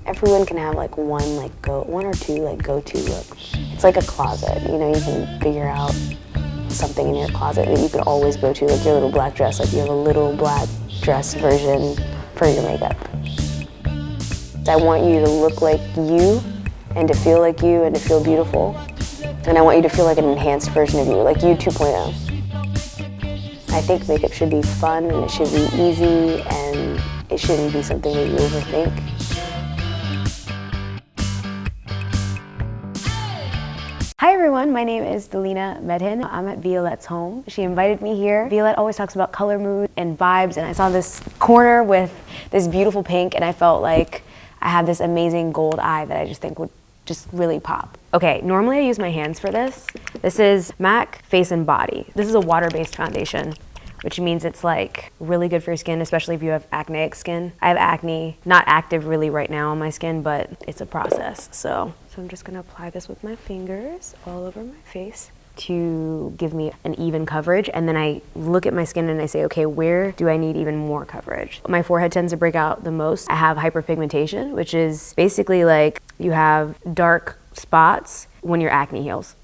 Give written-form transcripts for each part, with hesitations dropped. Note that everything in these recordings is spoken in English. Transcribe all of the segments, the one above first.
everyone can have like one or two like go-to looks. It's like a closet, you know, you can figure out something in your closet that you can always go to, like your little black dress, like you have a little black dress version for your makeup. I want you to look like you and to feel like you and to feel beautiful. And I want you to feel like an enhanced version of you, like you 2.0. I think makeup should be fun and it should be easy and it shouldn't be something that you overthink. Hi everyone, my name is Delina Medhin. I'm at Violette's home. She invited me here. Violette always talks about color, mood, and vibes, and I saw this corner with this beautiful pink and I felt like I had this amazing gold eye that I just think would just really pop. Okay, normally I use my hands for this. This is MAC Face and Body. This is a water-based foundation, which means it's like really good for your skin, especially if you have acneic skin. I have acne, not active really right now on my skin, but it's a process. So I'm just gonna apply this with my fingers all over my face to give me an even coverage. And then I look at my skin and I say, okay, where do I need even more coverage? My forehead tends to break out the most. I have hyperpigmentation, which is basically like you have dark spots when your acne heals.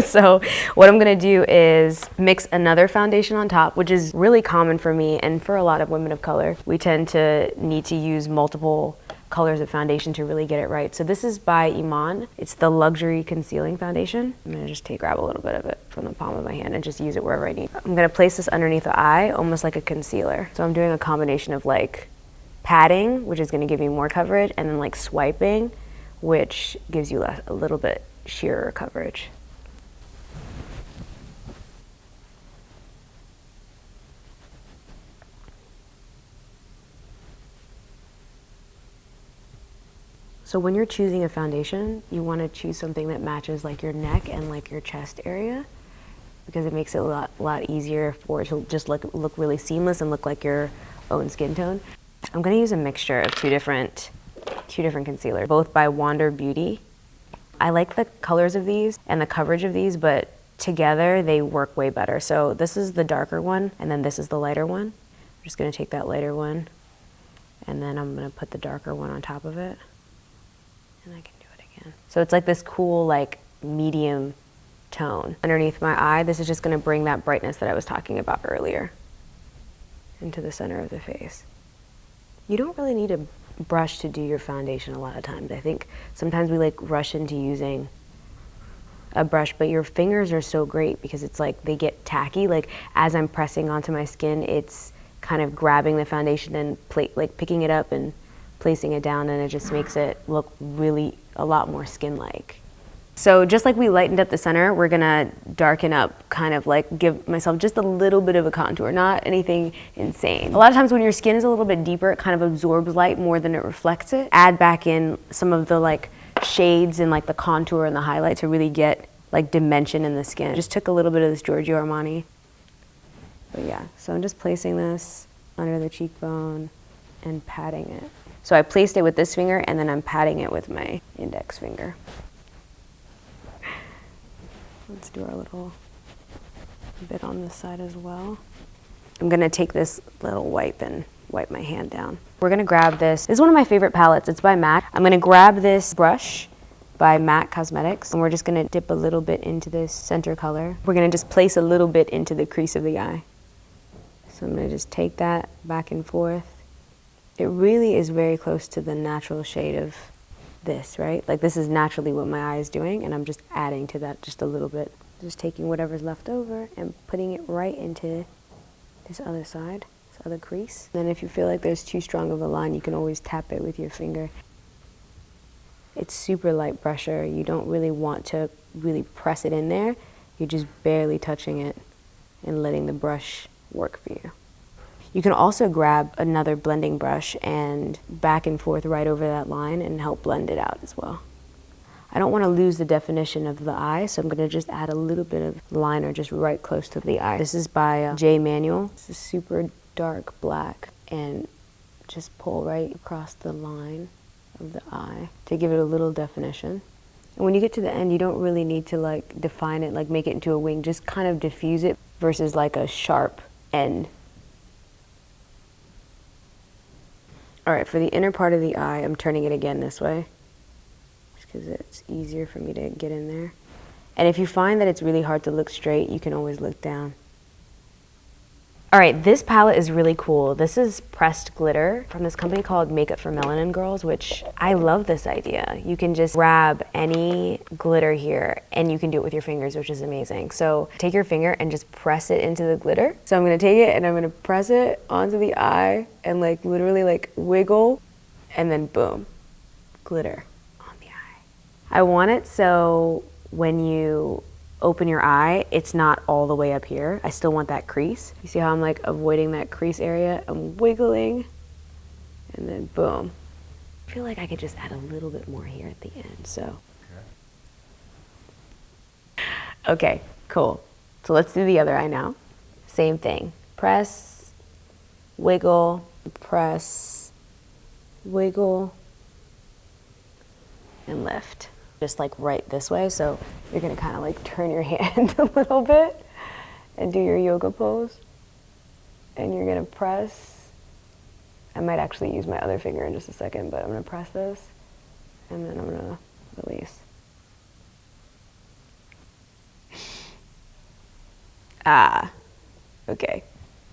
So what I'm gonna do is mix another foundation on top, which is really common for me and for a lot of women of color. We tend to need to use multiple colors of foundation to really get it right. So this is by IMAN. It's the Luxury Concealing Foundation. I'm gonna just grab a little bit of it from the palm of my hand and just use it wherever I need. I'm gonna place this underneath the eye, almost like a concealer. So I'm doing a combination of like patting, which is gonna give you more coverage, and then like swiping, which gives you a little bit sheerer coverage. So when you're choosing a foundation, you want to choose something that matches like your neck and like your chest area, because it makes it a lot easier for it to just look really seamless and look like your own skin tone. I'm going to use a mixture of two different concealers, both by Wander Beauty. I like the colors of these and the coverage of these, but together they work way better. So this is the darker one, and then this is the lighter one. I'm just going to take that lighter one, and then I'm going to put the darker one on top of it. And I can do it again. So it's like this cool, like medium tone. Underneath my eye, this is just gonna bring that brightness that I was talking about earlier into the center of the face. You don't really need a brush to do your foundation a lot of times. I think sometimes we like rush into using a brush, but your fingers are so great because it's like they get tacky. Like as I'm pressing onto my skin, it's kind of grabbing the foundation and like picking it up and placing it down, and it just makes it look really a lot more skin-like. So just like we lightened up the center, we're gonna darken up, kind of like give myself just a little bit of a contour, not anything insane. A lot of times when your skin is a little bit deeper, it kind of absorbs light more than it reflects it. Add back in some of the like shades and like the contour and the highlight to really get like dimension in the skin. Just took a little bit of this Giorgio Armani. But yeah, so I'm just placing this under the cheekbone and patting it. So I placed it with this finger and then I'm patting it with my index finger. Let's do our little bit on this side as well. I'm gonna take this little wipe and wipe my hand down. We're gonna grab this. This is one of my favorite palettes. It's by MAC. I'm gonna grab this brush by MAC Cosmetics, and we're just gonna dip a little bit into this center color. We're gonna just place a little bit into the crease of the eye. So I'm gonna just take that back and forth. It really is very close to the natural shade of this, right? Like this is naturally what my eye is doing, and I'm just adding to that just a little bit. Just taking whatever's left over and putting it right into this other side, this other crease. Then if you feel like there's too strong of a line, you can always tap it with your finger. It's super light pressure. You don't really want to really press it in there. You're just barely touching it and letting the brush work for you. You can also grab another blending brush and back and forth right over that line and help blend it out as well. I don't want to lose the definition of the eye, so I'm going to just add a little bit of liner just right close to the eye. This is by Manuel. This is super dark black, and just pull right across the line of the eye to give it a little definition. And when you get to the end, you don't really need to like define it, like make it into a wing, just kind of diffuse it versus like a sharp end. All right, for the inner part of the eye, I'm turning it again this way, just because it's easier for me to get in there. And if you find that it's really hard to look straight, you can always look down. All right, this palette is really cool. This is pressed glitter from this company called Makeup for Melanin Girls, which I love this idea. You can just grab any glitter here and you can do it with your fingers, which is amazing. So take your finger and just press it into the glitter. So I'm gonna take it and I'm gonna press it onto the eye and like literally like wiggle and then boom, glitter on the eye. I want it so when you open your eye, it's not all the way up here. I still want that crease. You see how I'm like avoiding that crease area? I'm wiggling and then boom. I feel like I could just add a little bit more here at the end, so. Okay, cool. So let's do the other eye now. Same thing. Press, wiggle, press, wiggle, and lift. Just like right this way, so you're gonna kind of like turn your hand a little bit and do your yoga pose. And you're gonna press. I might actually use my other finger in just a second, but I'm gonna press this and then I'm gonna release. Okay.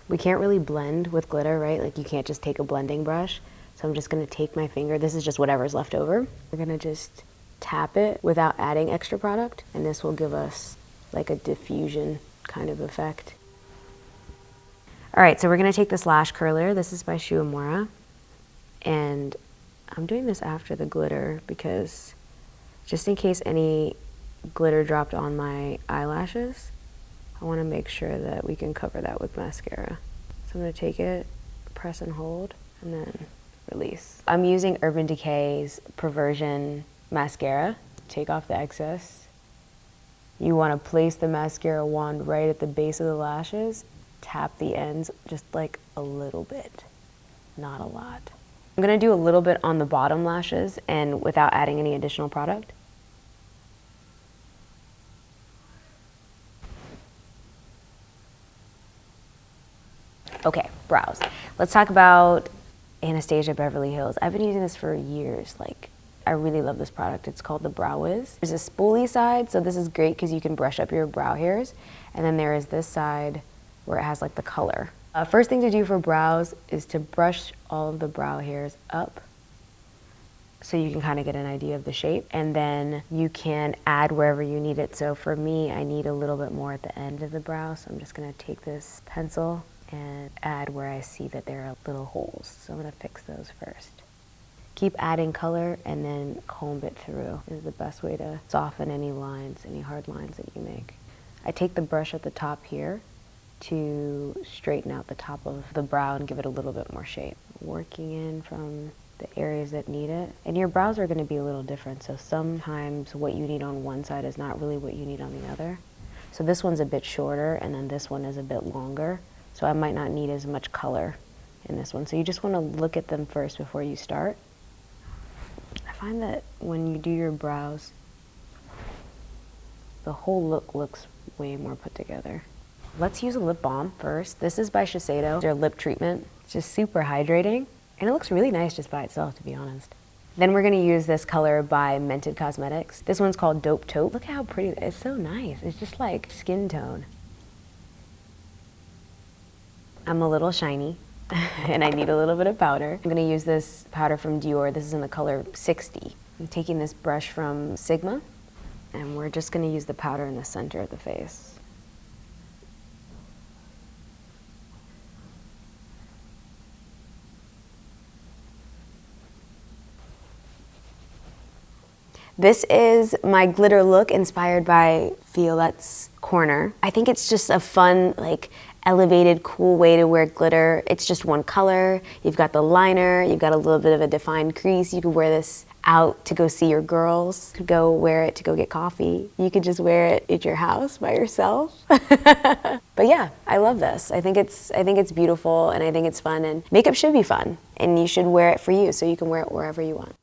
We can't really blend with glitter, right? Like you can't just take a blending brush. So I'm just gonna take my finger. This is just whatever's left over. We're gonna just tap it without adding extra product, and this will give us like a diffusion kind of effect. All right, so we're gonna take this lash curler. This is by Shuamura, and I'm doing this after the glitter because just in case any glitter dropped on my eyelashes, I wanna make sure that we can cover that with mascara. So I'm gonna take it, press and hold, and then release. I'm using Urban Decay's Perversion mascara. Take off the excess. You want to place the mascara wand right at the base of the lashes. Tap the ends just like a little bit, not a lot. I'm going to do a little bit on the bottom lashes and without adding any additional product. Okay, brows. Let's talk about Anastasia Beverly Hills. I've been using this for years. Like, I really love this product. It's called the Brow Wiz. There's a spoolie side, so this is great because you can brush up your brow hairs. And then there is this side where it has like the color. First thing to do for brows is to brush all of the brow hairs up so you can kind of get an idea of the shape. And then you can add wherever you need it. So for me, I need a little bit more at the end of the brow. So I'm just gonna take this pencil and add where I see that there are little holes. So I'm gonna fix those first. Keep adding color and then comb it through. This is the best way to soften any lines, any hard lines that you make. I take the brush at the top here to straighten out the top of the brow and give it a little bit more shape. Working in from the areas that need it. And your brows are gonna be a little different, so sometimes what you need on one side is not really what you need on the other. So this one's a bit shorter and then this one is a bit longer, so I might not need as much color in this one. So you just wanna look at them first before you start. I find that when you do your brows, the whole look looks way more put together. Let's use a lip balm first. This is by Shiseido. Their lip treatment. It's just super hydrating, and it looks really nice just by itself, to be honest. Then we're gonna use this color by Mented Cosmetics. This one's called Dope Taupe. Look how pretty, it's so nice. It's just like skin tone. I'm a little shiny. And I need a little bit of powder. I'm gonna use this powder from Dior. This is in the color 60. I'm taking this brush from Sigma, and we're just gonna use the powder in the center of the face. This is my glitter look inspired by Violette's Corner. I think it's just a fun, like, elevated, cool way to wear glitter. It's just one color. You've got the liner, you've got a little bit of a defined crease. You could wear this out to go see your girls. You could go wear it to go get coffee. You could just wear it at your house by yourself. But yeah, I love this. I think it's beautiful and I think it's fun, and makeup should be fun, and you should wear it for you so you can wear it wherever you want.